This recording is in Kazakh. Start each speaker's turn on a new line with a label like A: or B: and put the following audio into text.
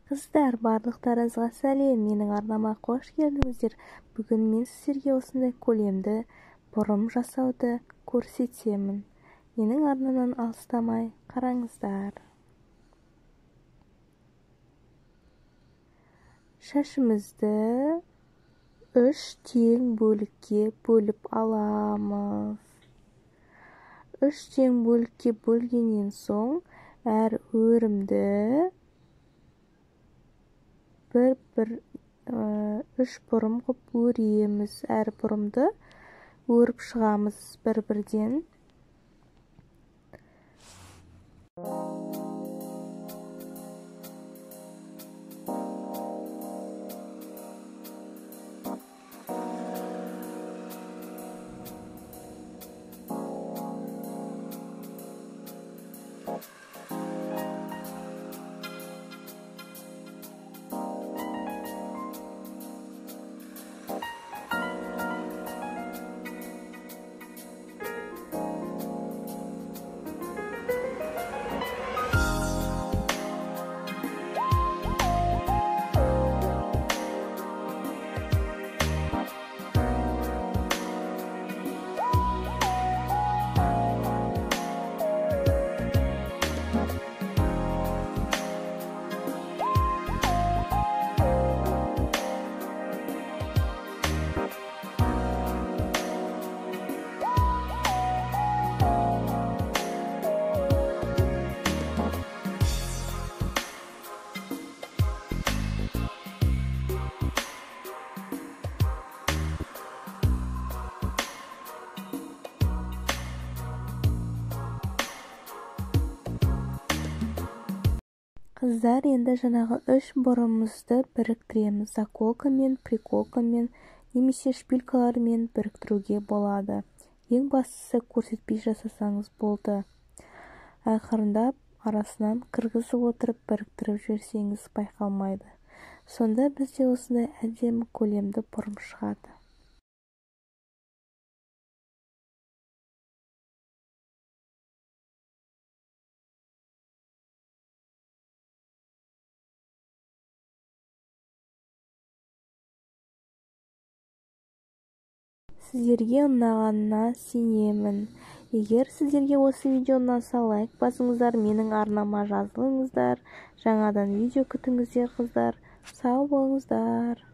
A: Қыздар, барлықтарыңызға сәлем, менің арнама қош келдіңіздер. Бүгін мен сіздерге осындай көлемді бұрым жасауды көрсетемін. Менің арнамнан алыстамай қараңыздар. Шашымызды 3 тең бөлікке бөліп аламыз. 3 тең бөлікке бөлгеннен соң әр өрімді бір 3 бұрым қып өреміз. Әр бұрымды өріп шығамыз бір-бірден. Қыздар, енді жаңағы 3 бұрымымызды біріктіреміз. Заколкамен, приколкамен немесе шпилькалармен біріктіруге болады. Ең бастысы көрсетпей жасасаңыз болды. Ақырындап арасынан кіргізіп отырып біріктіріп жүрсеңіз байқалмайды. Сонда бізде осындай әдемі көлемді бұрым шығады. Сіздерге ұнағанына сенемін. Егер сіздерге осы видео ұнаса, лайк басыңыздар, менің арнама жазылыңыздар. Жаңадан видео күтіңіздер, қыздар. Сау болыңыздар.